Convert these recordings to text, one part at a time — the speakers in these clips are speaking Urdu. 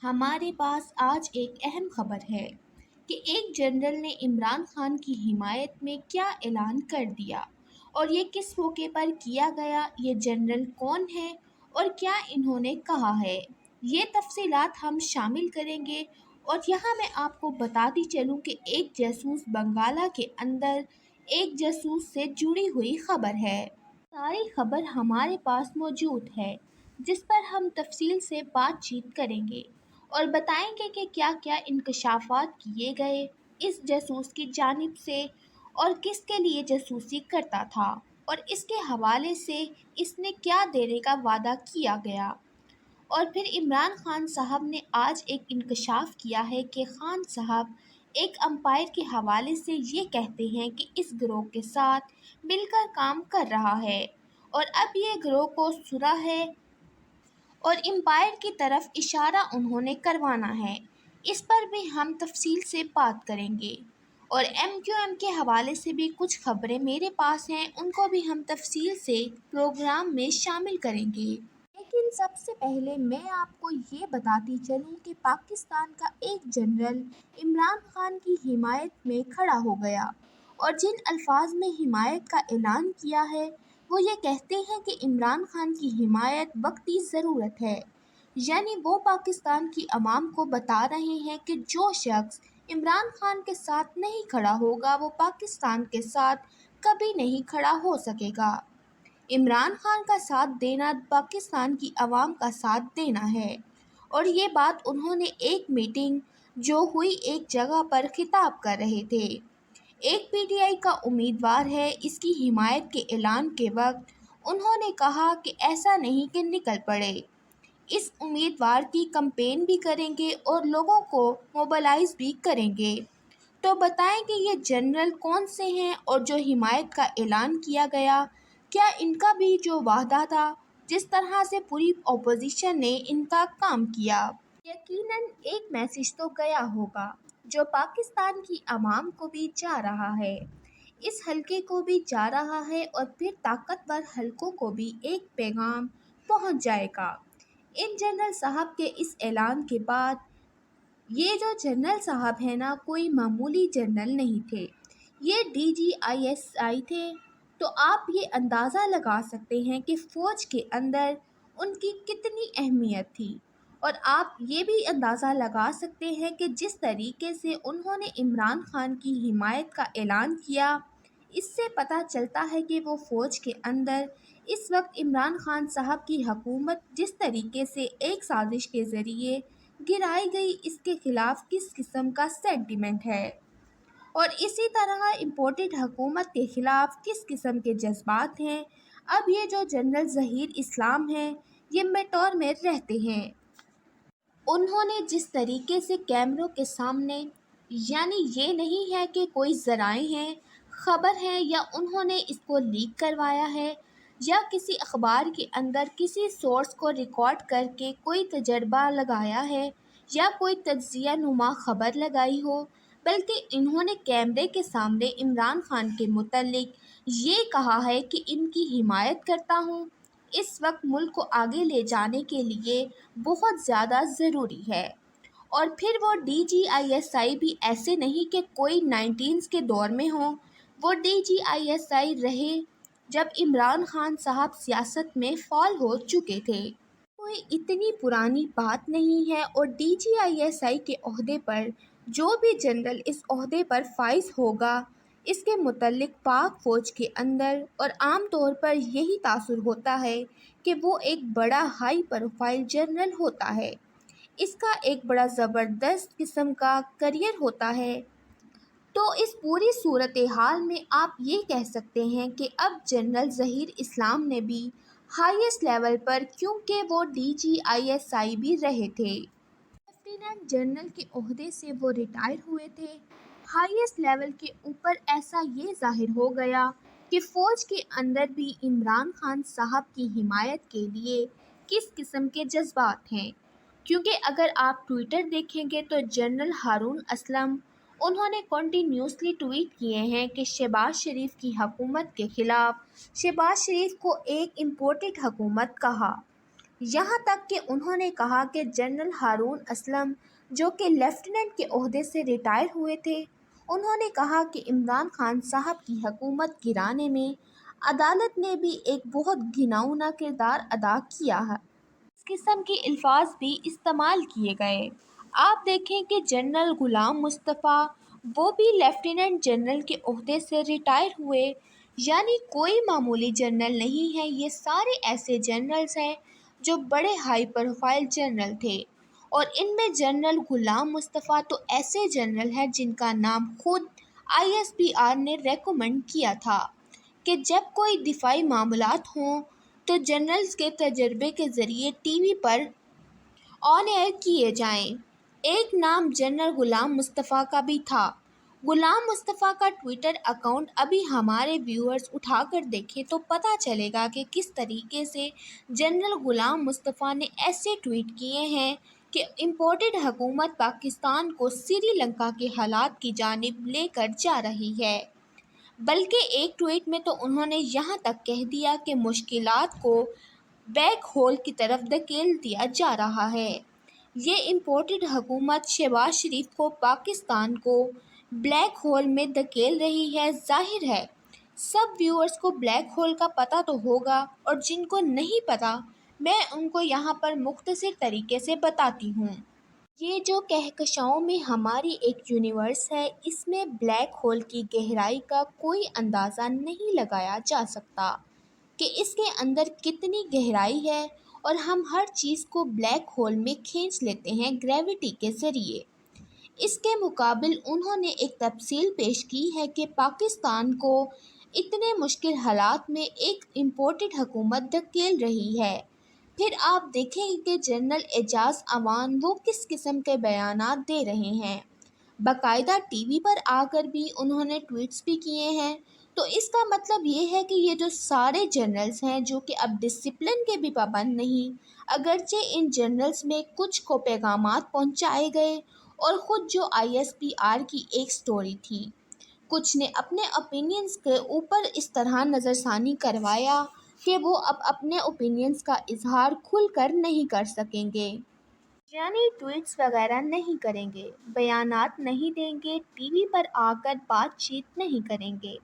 ہمارے پاس آج ایک اہم خبر ہے کہ ایک جنرل نے عمران خان کی حمایت میں کیا اعلان کر دیا اور یہ کس موقع پر کیا گیا۔ یہ جنرل کون ہے اور کیا انہوں نے کہا ہے، یہ تفصیلات ہم شامل کریں گے۔ اور یہاں میں آپ کو بتاتی چلوں کہ ایک جاسوس بنگالہ کے اندر ایک جاسوس سے جڑی ہوئی خبر ہے۔ ساری خبر ہمارے پاس موجود ہے جس پر ہم تفصیل سے بات چیت کریں گے اور بتائیں گے کہ کیا کیا انکشافات کیے گئے اس جاسوس کی جانب سے اور کس کے لیے جاسوسی کرتا تھا اور اس کے حوالے سے اس نے کیا دینے کا وعدہ کیا گیا۔ اور پھر عمران خان صاحب نے آج ایک انکشاف کیا ہے کہ خان صاحب ایک امپائر کے حوالے سے یہ کہتے ہیں کہ اس گروہ کے ساتھ مل کر کام کر رہا ہے اور اب یہ گروہ کو سرا ہے اور امپائر کی طرف اشارہ انہوں نے کروانا ہے۔ اس پر بھی ہم تفصیل سے بات کریں گے اور MQM کے حوالے سے بھی کچھ خبریں میرے پاس ہیں، ان کو بھی ہم تفصیل سے پروگرام میں شامل کریں گے۔ لیکن سب سے پہلے میں آپ کو یہ بتاتی چلوں کہ پاکستان کا ایک جنرل عمران خان کی حمایت میں کھڑا ہو گیا اور جن الفاظ میں حمایت کا اعلان کیا ہے وہ یہ کہتے ہیں کہ عمران خان کی حمایت وقتی ضرورت ہے، یعنی وہ پاکستان کی عوام کو بتا رہے ہیں کہ جو شخص عمران خان کے ساتھ نہیں کھڑا ہوگا وہ پاکستان کے ساتھ کبھی نہیں کھڑا ہو سکے گا۔ عمران خان کا ساتھ دینا پاکستان کی عوام کا ساتھ دینا ہے۔ اور یہ بات انہوں نے ایک میٹنگ جو ہوئی ایک جگہ پر خطاب کر رہے تھے۔ ایک PTI کا امیدوار ہے، اس کی حمایت کے اعلان کے وقت انہوں نے کہا کہ ایسا نہیں کہ نکل پڑے، اس امیدوار کی کمپین بھی کریں گے اور لوگوں کو موبلائز بھی کریں گے۔ تو بتائیں کہ یہ جنرل کون سے ہیں اور جو حمایت کا اعلان کیا گیا، کیا ان کا بھی جو وعدہ تھا جس طرح سے پوری اپوزیشن نے ان کا کام کیا، یقیناً ایک میسج تو گیا ہوگا جو پاکستان کی عوام کو بھی جا رہا ہے، اس حلقے کو بھی جا رہا ہے اور پھر طاقتور حلقوں کو بھی ایک پیغام پہنچ جائے گا۔ ان جنرل صاحب کے اس اعلان کے بعد، یہ جو جنرل صاحب ہیں نا، کوئی معمولی جنرل نہیں تھے، یہ DGISI تھے۔ تو آپ یہ اندازہ لگا سکتے ہیں کہ فوج کے اندر ان کی کتنی اہمیت تھی، اور آپ یہ بھی اندازہ لگا سکتے ہیں کہ جس طریقے سے انہوں نے عمران خان کی حمایت کا اعلان کیا، اس سے پتہ چلتا ہے کہ وہ فوج کے اندر اس وقت عمران خان صاحب کی حکومت جس طریقے سے ایک سازش کے ذریعے گرائی گئی، اس کے خلاف کس قسم کا سینٹیمنٹ ہے، اور اسی طرح امپورٹڈ حکومت کے خلاف کس قسم کے جذبات ہیں۔ اب یہ جو جنرل ظہیر اسلام ہیں، یہ میٹور میں رہتے ہیں۔ انہوں نے جس طریقے سے کیمروں کے سامنے، یعنی یہ نہیں ہے کہ کوئی ذرائع ہیں، خبر ہے یا انہوں نے اس کو لیک کروایا ہے یا کسی اخبار کے اندر کسی سورس کو ریکارڈ کر کے کوئی تجربہ لگایا ہے یا کوئی تجزیہ نما خبر لگائی ہو، بلکہ انہوں نے کیمرے کے سامنے عمران خان کے متعلق یہ کہا ہے کہ ان کی حمایت کرتا ہوں، اس وقت ملک کو آگے لے جانے کے لیے بہت زیادہ ضروری ہے۔ اور پھر وہ DGISI بھی ایسے نہیں کہ کوئی 19s کے دور میں ہوں، وہ DGISI رہے جب عمران خان صاحب سیاست میں فعال ہو چکے تھے، کوئی اتنی پرانی بات نہیں ہے۔ اور DGISI کے عہدے پر جو بھی جنرل اس عہدے پر فائز ہوگا، اس کے متعلق پاک فوج کے اندر اور عام طور پر یہی تاثر ہوتا ہے کہ وہ ایک بڑا ہائی پروفائل جنرل ہوتا ہے، اس کا ایک بڑا زبردست قسم کا کریئر ہوتا ہے۔ تو اس پوری صورتحال میں آپ یہ کہہ سکتے ہیں کہ اب جنرل ظہیر اسلام نے بھی ہائیسٹ لیول پر، کیونکہ وہ DGISI بھی رہے تھے، لیفٹیننٹ جنرل کے عہدے سے وہ ریٹائر ہوئے تھے، ہائیسٹ لیول کے اوپر ایسا یہ ظاہر ہو گیا کہ فوج کے اندر بھی عمران خان صاحب کی حمایت کے لیے کس قسم کے جذبات ہیں۔ کیونکہ اگر آپ ٹویٹر دیکھیں گے تو جنرل ہارون اسلم، انہوں نے کنٹینیوسلی ٹویٹ کیے ہیں کہ شہباز شریف کی حکومت کے خلاف، شہباز شریف کو ایک امپورٹڈ حکومت کہا، یہاں تک کہ انہوں نے کہا کہ جنرل ہارون اسلم جو کہ لیفٹیننٹ کے عہدے سے ریٹائر ہوئے تھے، انہوں نے کہا کہ عمران خان صاحب کی حکومت گرانے میں عدالت نے بھی ایک بہت گھناؤنا کردار ادا کیا ہے۔ اس قسم کے الفاظ بھی استعمال کیے گئے۔ آپ دیکھیں کہ جنرل غلام مصطفیٰ وہ بھی لیفٹیننٹ جنرل کے عہدے سے ریٹائر ہوئے، یعنی کوئی معمولی جنرل نہیں ہے، یہ سارے ایسے جنرلز ہیں جو بڑے ہائی پروفائل جنرل تھے، اور ان میں جنرل غلام مصطفیٰ تو ایسے جنرل ہیں جن کا نام خود ISPR نے ریکمنڈ کیا تھا کہ جب کوئی دفاعی معاملات ہوں تو جنرلز کے تجربے کے ذریعے ٹی وی پر آن ایئر کیے جائیں۔ ایک نام جنرل غلام مصطفیٰ کا بھی تھا۔ غلام مصطفیٰ کا ٹویٹر اکاؤنٹ ابھی ہمارے ویورز اٹھا کر دیکھیں تو پتہ چلے گا کہ کس طریقے سے جنرل غلام مصطفیٰ نے ایسے ٹویٹ کیے ہیں کہ امپورٹڈ حکومت پاکستان کو سری لنکا کے حالات کی جانب لے کر جا رہی ہے، بلکہ ایک ٹویٹ میں تو انہوں نے یہاں تک کہہ دیا کہ مشکلات کو بلیک ہول کی طرف دھکیل دیا جا رہا ہے۔ یہ امپورٹڈ حکومت شہباز شریف کو پاکستان کو بلیک ہول میں دھکیل رہی ہے۔ ظاہر ہے سب ویورز کو بلیک ہول کا پتہ تو ہوگا، اور جن کو نہیں پتہ میں ان کو یہاں پر مختصر طریقے سے بتاتی ہوں۔ یہ جو کہکشاؤں میں ہماری ایک یونیورس ہے، اس میں بلیک ہول کی گہرائی کا کوئی اندازہ نہیں لگایا جا سکتا کہ اس کے اندر کتنی گہرائی ہے، اور ہم ہر چیز کو بلیک ہول میں کھینچ لیتے ہیں گریوٹی کے ذریعے۔ اس کے مقابل انہوں نے ایک تفصیل پیش کی ہے کہ پاکستان کو اتنے مشکل حالات میں ایک امپورٹڈ حکومت دھکیل رہی ہے۔ پھر آپ دیکھیں گے کہ جنرل اعجاز امان وہ کس قسم کے بیانات دے رہے ہیں۔ باقاعدہ ٹی وی پر آ کر بھی انہوں نے ٹویٹس بھی کیے ہیں، تو اس کا مطلب یہ ہے کہ یہ جو سارے جنرلز ہیں جو کہ اب ڈسپلن کے بھی پابند نہیں، اگرچہ ان جنرلز میں کچھ کو پیغامات پہنچائے گئے اور خود جو ISPR کی ایک سٹوری تھی، کچھ نے اپنے اوپینینز کے اوپر اس طرح نظر ثانی کروایا کہ وہ اب اپنے اوپینینز کا اظہار کھل کر نہیں کر سکیں گے، یعنی ٹویٹس وغیرہ نہیں کریں گے، بیانات نہیں دیں گے، ٹی وی پر آ کر بات چیت نہیں کریں گے۔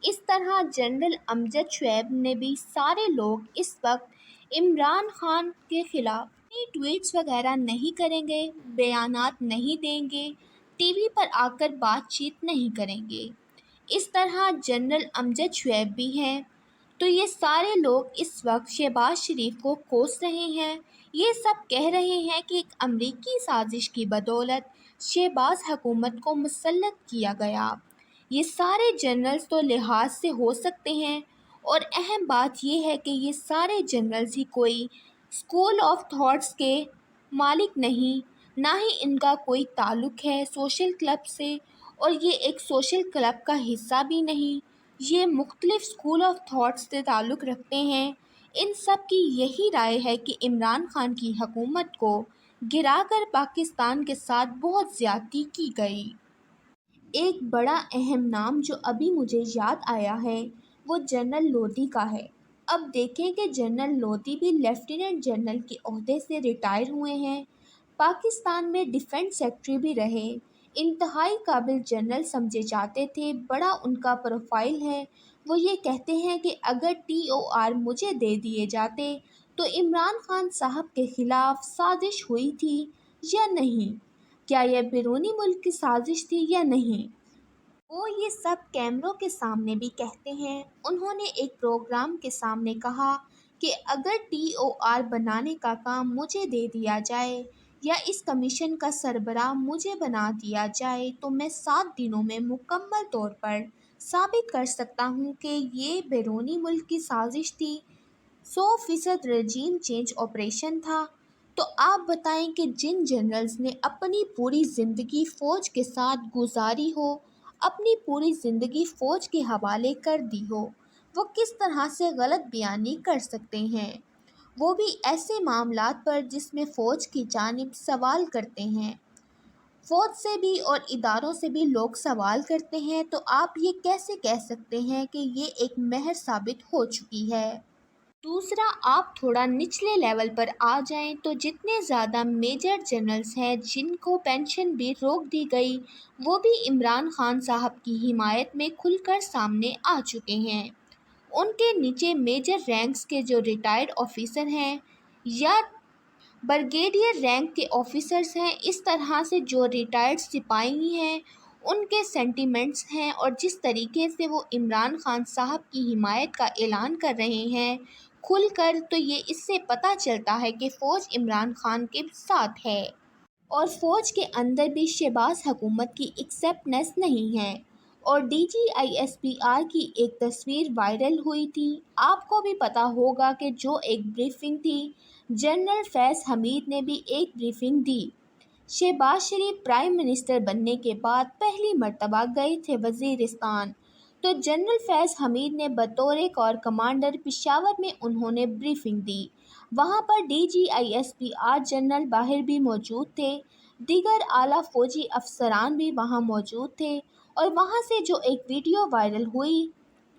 اس طرح جنرل امجد شعیب نے بھی سارے لوگ اس وقت عمران خان کے خلاف ٹویٹس وغیرہ نہیں کریں گے، بیانات نہیں دیں گے، ٹی وی پر آ کر بات چیت نہیں کریں گے۔ اس طرح جنرل امجد شعیب بھی ہیں، تو یہ سارے لوگ اس وقت شہباز شریف کو کوس رہے ہیں۔ یہ سب کہہ رہے ہیں کہ ایک امریکی سازش کی بدولت شہباز حکومت کو مسلط کیا گیا۔ یہ سارے جنرلز تو لحاظ سے ہو سکتے ہیں، اور اہم بات یہ ہے کہ یہ سارے جنرلز ہی کوئی اسکول آف تھاٹس کے مالک نہیں، نہ ہی ان کا کوئی تعلق ہے سوشل کلب سے، اور یہ ایک سوشل کلب کا حصہ بھی نہیں، یہ مختلف اسکول آف تھاٹس سے تعلق رکھتے ہیں۔ ان سب کی یہی رائے ہے کہ عمران خان کی حکومت کو گرا کر پاکستان کے ساتھ بہت زیادتی کی گئی۔ ایک بڑا اہم نام جو ابھی مجھے یاد آیا ہے وہ جنرل لودھی کا ہے۔ اب دیکھیں کہ جنرل لودھی بھی لیفٹیننٹ جنرل کے عہدے سے ریٹائر ہوئے ہیں، پاکستان میں ڈیفنس سیکرٹری بھی رہے، انتہائی قابل جنرل سمجھے جاتے تھے، بڑا ان کا پروفائل ہے۔ وہ یہ کہتے ہیں کہ اگر TOR مجھے دے دیے جاتے تو عمران خان صاحب کے خلاف سازش ہوئی تھی یا نہیں، کیا یہ بیرونی ملک کی سازش تھی یا نہیں۔ وہ یہ سب کیمروں کے سامنے بھی کہتے ہیں۔ انہوں نے ایک پروگرام کے سامنے کہا کہ اگر TOR بنانے کا کام مجھے دے دیا جائے یا اس کمیشن کا سربراہ مجھے بنا دیا جائے تو میں 7 دنوں میں مکمل طور پر ثابت کر سکتا ہوں کہ یہ بیرونی ملک کی سازش تھی، 100% رجیم چینج آپریشن تھا۔ تو آپ بتائیں کہ جن جنرلز نے اپنی پوری زندگی فوج کے ساتھ گزاری ہو، اپنی پوری زندگی فوج کے حوالے کر دی ہو، وہ کس طرح سے غلط بیانی کر سکتے ہیں، وہ بھی ایسے معاملات پر جس میں فوج کی جانب سوال کرتے ہیں۔ فوج سے بھی اور اداروں سے بھی لوگ سوال کرتے ہیں، تو آپ یہ کیسے کہہ سکتے ہیں کہ یہ ایک مہر ثابت ہو چکی ہے۔ دوسرا، آپ تھوڑا نچلے لیول پر آ جائیں تو جتنے زیادہ میجر جنرلز ہیں جن کو پینشن بھی روک دی گئی، وہ بھی عمران خان صاحب کی حمایت میں کھل کر سامنے آ چکے ہیں۔ ان کے نیچے میجر رینکس کے جو ریٹائرڈ آفیسر ہیں یا بریگیڈیئر رینک کے آفیسرز ہیں، اس طرح سے جو ریٹائرڈ سپاہی ہیں، ان کے سینٹیمنٹس ہیں اور جس طریقے سے وہ عمران خان صاحب کی حمایت کا اعلان کر رہے ہیں کھل کر، تو یہ اس سے پتہ چلتا ہے کہ فوج عمران خان کے ساتھ ہے۔ اور فوج کے اندر بھی شہباز حکومت کی ایکسیپٹنس نہیں ہے۔ اور D G I S P R کی ایک تصویر وائرل ہوئی تھی، آپ کو بھی پتہ ہوگا کہ جو ایک بریفنگ تھی، جنرل فیض حمید نے بھی ایک بریفنگ دی۔ شہباز شریف پرائم منسٹر بننے کے بعد پہلی مرتبہ گئے تھے وزیرستان، تو جنرل فیض حمید نے بطور کور کمانڈر پشاور میں انہوں نے بریفنگ دی۔ وہاں پر D G I S P R general باہر بھی موجود تھے، دیگر اعلیٰ فوجی افسران بھی وہاں موجود تھے، اور وہاں سے جو ایک ویڈیو وائرل ہوئی،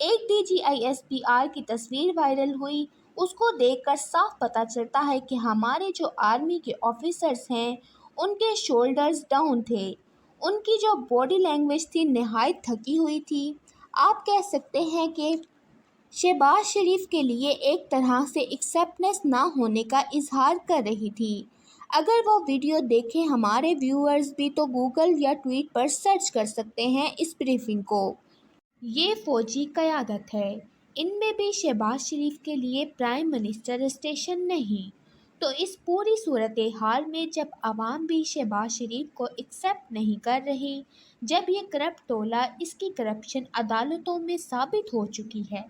ایک D G I S P R کی تصویر وائرل ہوئی، اس کو دیکھ کر صاف پتہ چلتا ہے کہ ہمارے جو آرمی کے آفیسرز ہیں ان کے شولڈرز ڈاؤن تھے، ان کی جو باڈی لینگویج تھی نہایت تھکی ہوئی تھی۔ آپ کہہ سکتے ہیں کہ شہباز شریف کے لیے ایک طرح سے ایکسیپٹنس نہ ہونے کا اظہار کر رہی تھی۔ اگر وہ ویڈیو دیکھیں ہمارے ویورز بھی تو گوگل یا ٹویٹ پر سرچ کر سکتے ہیں اس بریفنگ کو۔ یہ فوجی قیادت ہے، ان میں بھی شہباز شریف کے لیے پرائم منسٹر اسٹیشن نہیں۔ تو اس پوری صورتحال میں جب عوام بھی شہباز شریف کو ایکسیپٹ نہیں کر رہی، جب یہ کرپٹ ٹولہ، اس کی کرپشن عدالتوں میں ثابت ہو چکی ہے،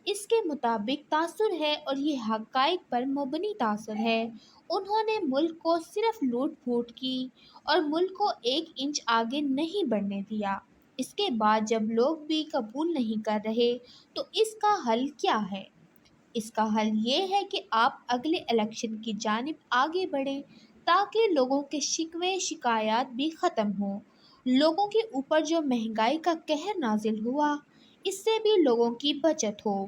اس کے مطابق تاثر ہے اور یہ حقائق پر مبنی تاثر ہے، انہوں نے ملک کو صرف لوٹ پھوٹ کی اور ملک کو ایک انچ آگے نہیں بڑھنے دیا۔ اس کے بعد جب لوگ بھی قبول نہیں کر رہے تو اس کا حل کیا ہے؟ اس کا حل یہ ہے کہ آپ اگلے الیکشن کی جانب آگے بڑھیں تاکہ لوگوں کے شکوے شکایات بھی ختم ہوں۔ لوگوں کے اوپر جو مہنگائی کا قہر نازل ہوا، اس سے بھی لوگوں کی بچت ہو۔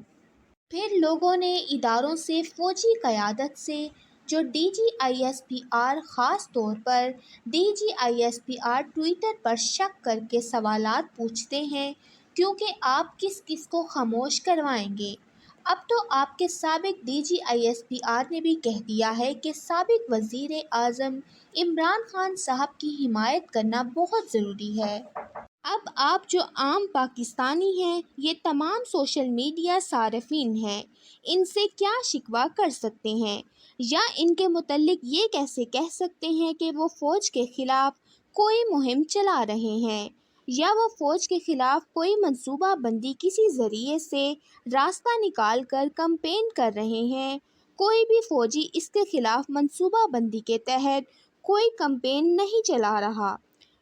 پھر لوگوں نے اداروں سے، فوجی قیادت سے، جو D G I S P R, خاص طور پر D G I S P R Twitter پر شک کر کے سوالات پوچھتے ہیں، کیونکہ آپ کس کس کو خاموش کروائیں گے؟ اب تو آپ کے سابق D G I S P R نے بھی کہہ دیا ہے کہ سابق وزیر اعظم عمران خان صاحب کی حمایت کرنا بہت ضروری ہے۔ اب آپ جو عام پاکستانی ہیں، یہ تمام سوشل میڈیا صارفین ہیں، ان سے کیا شکوہ کر سکتے ہیں، یا ان کے متعلق یہ کیسے کہہ سکتے ہیں کہ وہ فوج کے خلاف کوئی مہم چلا رہے ہیں، یا وہ فوج کے خلاف کوئی منصوبہ بندی کسی ذریعے سے راستہ نکال کر کمپین کر رہے ہیں؟ کوئی بھی فوجی اس کے خلاف منصوبہ بندی کے تحت کوئی کمپین نہیں چلا رہا۔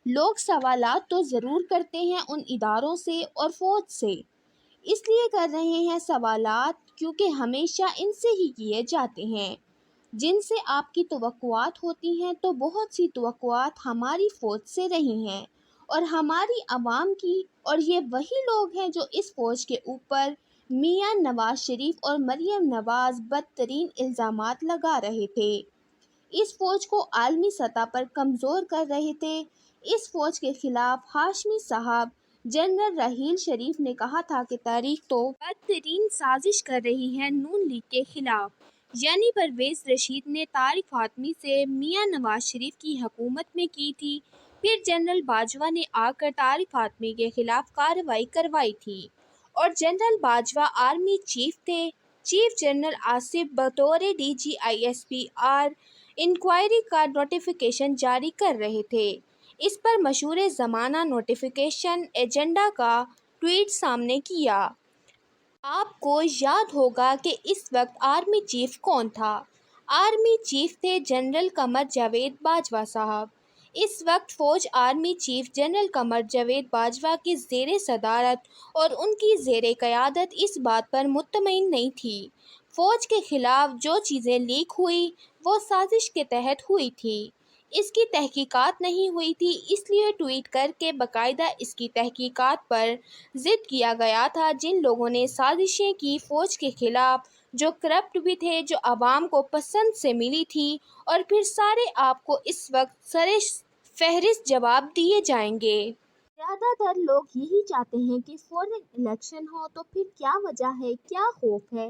لوگ سوالات تو ضرور کرتے ہیں ان اداروں سے اور فوج سے، اس لیے کر رہے ہیں سوالات کیونکہ ہمیشہ ان سے ہی کیے جاتے ہیں جن سے آپ کی توقعات ہوتی ہیں، تو بہت سی توقعات ہماری فوج سے رہی ہیں اور ہماری عوام کی، اور یہ وہی لوگ ہیں جو اس فوج کے اوپر میاں نواز شریف اور مریم نواز بدترین الزامات لگا رہے تھے، اس فوج کو عالمی سطح پر کمزور کر رہے تھے۔ اس فوج کے خلاف ہاشمی صاحب، جنرل راحیل شریف نے کہا تھا کہ تاریخ تو بدترین سازش کر رہی ہے نون لیگ کے خلاف، یعنی پرویز رشید نے طارق فاطمی سے میاں نواز شریف کی حکومت میں کی تھی، پھر جنرل باجوہ نے آ کر طارق فاطمی کے خلاف کارروائی کروائی تھی، اور جنرل باجوہ آرمی چیف تھے۔ چیف جنرل آصف بطور D G I S P R inquiry کا نوٹیفیکیشن جاری کر رہے تھے۔ اس پر مشہور زمانہ نوٹیفیکیشن ایجنڈا کا ٹویٹ سامنے کیا۔ آپ کو یاد ہوگا کہ اس وقت آرمی چیف کون تھا؟ آرمی چیف تھے جنرل قمر جاوید باجوہ صاحب۔ اس وقت فوج army chief general Qamar Javed Bajwa کی زیر صدارت اور ان کی زیر قیادت اس بات پر مطمئن نہیں تھی۔ فوج کے خلاف جو چیزیں لیک ہوئی وہ سازش کے تحت ہوئی تھی۔ اس کی تحقیقات نہیں ہوئی تھی، اس لیے ٹویٹ کر کے باقاعدہ اس کی تحقیقات پر ضد کیا گیا تھا۔ جن لوگوں نے سازشیں کی فوج کے خلاف، جو کرپٹ بھی تھے، جو عوام کو پسند سے ملی تھی، اور پھر سارے آپ کو اس وقت سر فہرست جواب دیے جائیں گے۔ زیادہ تر لوگ یہی چاہتے ہیں کہ فوراً الیکشن ہو، تو پھر کیا وجہ ہے، کیا خوف ہے؟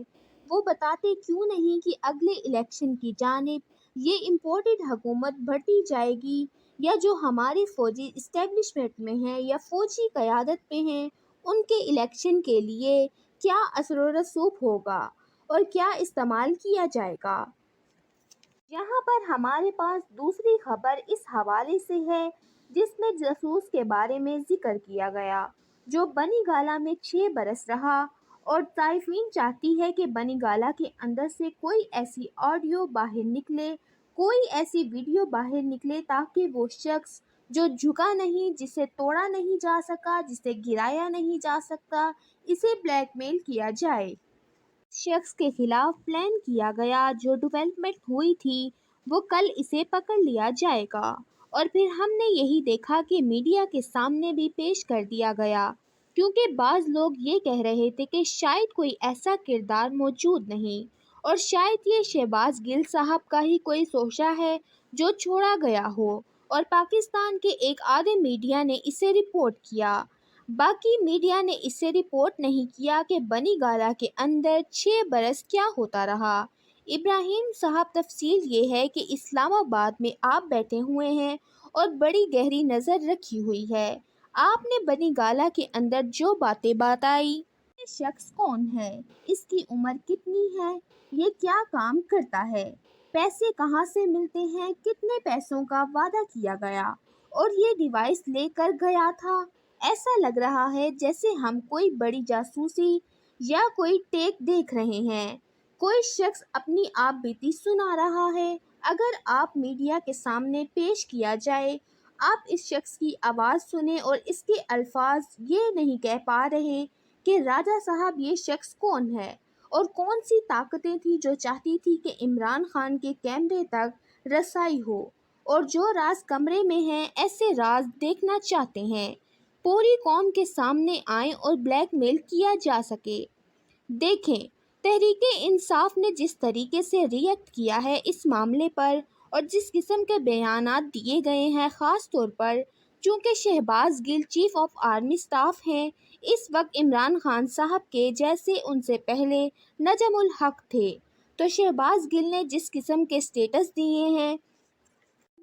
وہ بتاتے کیوں نہیں کہ اگلے الیکشن کی جانب یہ امپورٹڈ حکومت بڑھتی جائے گی، یا جو ہمارے فوجی اسٹیبلشمنٹ میں ہیں یا فوجی قیادت پہ ہیں، ان کے الیکشن کے لیے کیا اثر و رسوخ ہوگا اور کیا استعمال کیا جائے گا۔ یہاں پر ہمارے پاس دوسری خبر اس حوالے سے ہے، جس میں جاسوس کے بارے میں ذکر کیا گیا، جو بنی گالہ میں 6 برس رہا، اور صارفین چاہتی ہے کہ بنی گالہ کے اندر سے کوئی ایسی آڈیو باہر نکلے، کوئی ایسی ویڈیو باہر نکلے، تاکہ وہ شخص جو جھکا نہیں، جسے توڑا نہیں جا سکا، جسے گرایا نہیں جا سکتا، اسے بلیک میل کیا جائے۔ شخص کے خلاف پلان کیا گیا جو ڈیولپمنٹ ہوئی تھی، وہ کل اسے پکڑ لیا جائے گا، اور پھر ہم نے یہی دیکھا کہ میڈیا کے سامنے بھی پیش کر دیا گیا، کیونکہ بعض لوگ یہ کہہ رہے تھے کہ شاید کوئی ایسا کردار موجود نہیں، اور شاید یہ شہباز گل صاحب کا ہی کوئی سوچا ہے جو چھوڑا گیا ہو، اور پاکستان کے ایک آدھے میڈیا نے اسے رپورٹ کیا۔ باقی میڈیا نے اسے رپورٹ نہیں کیا کہ بنی گالہ کے اندر 6 برس کیا ہوتا رہا۔ ابراہیم صاحب، تفصیل یہ ہے کہ اسلام آباد میں آپ بیٹھے ہوئے ہیں اور بڑی گہری نظر رکھی ہوئی ہے۔ آپ نے بنی گالہ کے اندر جو باتیں بتائی، یہ شخص کون ہے، اس کی عمر کتنی ہے، یہ کیا کام کرتا ہے، پیسے کہاں سے ملتے ہیں، کتنے پیسوں کا وعدہ کیا گیا، اور یہ ڈیوائس لے کر گیا تھا۔ ایسا لگ رہا ہے جیسے ہم کوئی بڑی جاسوسی یا کوئی ٹیپ دیکھ رہے ہیں، کوئی شخص اپنی آپ بیتی سنا رہا ہے۔ اگر آپ میڈیا کے سامنے پیش کیا جائے، آپ اس شخص کی آواز سنیں اور اس کے الفاظ یہ نہیں کہہ پا رہے کہ راجہ صاحب یہ شخص کون ہے، اور کون سی طاقتیں تھیں جو چاہتی تھی کہ عمران خان کے کیمرے تک رسائی ہو، اور جو راز کمرے میں ہیں ایسے راز دیکھنا چاہتے ہیں، پوری قوم کے سامنے آئیں اور بلیک میل کیا جا سکے۔ دیکھیں، تحریک انصاف نے جس طریقے سے ریئیکٹ کیا ہے اس معاملے پر، اور جس قسم کے بیانات دیے گئے ہیں، خاص طور پر چونکہ شہباز گل چیف آف آرمی اسٹاف ہیں، اس وقت عمران خان صاحب کے جیسے ان سے پہلے نجم الحق تھے، تو شہباز گل نے جس قسم کے سٹیٹس دیے ہیں،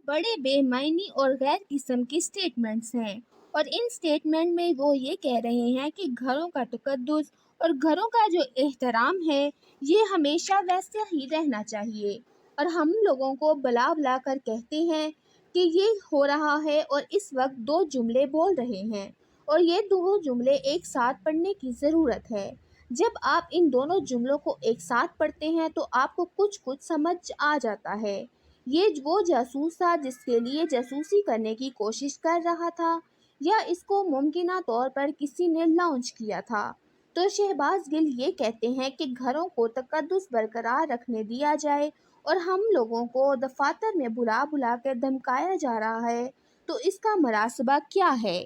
بڑے بے معنی اور غیر قسم کی سٹیٹمنٹس ہیں، اور ان سٹیٹمنٹ میں وہ یہ کہہ رہے ہیں کہ گھروں کا تقدس اور گھروں کا جو احترام ہے، یہ ہمیشہ ویسے ہی رہنا چاہیے، اور ہم لوگوں کو بلا بلا کر کہتے ہیں کہ یہ ہو رہا ہے، اور اس وقت 2 جملے بول رہے ہیں، اور یہ 2 جملے ایک ساتھ پڑھنے کی ضرورت ہے۔ جب آپ ان دونوں جملوں کو ایک ساتھ پڑھتے ہیں تو آپ کو کچھ سمجھ آ جاتا ہے۔ یہ وہ جاسوس تھا جس کے لیے جاسوسی کرنے کی کوشش کر رہا تھا، یا اس کو ممکنہ طور پر کسی نے لانچ کیا تھا۔ تو شہباز گل یہ کہتے ہیں کہ گھروں کو تقدس برقرار رکھنے دیا جائے، اور ہم لوگوں کو دفاتر میں بلا بلا کر دھمکایا جا رہا ہے، تو اس کا مراسبہ کیا ہے؟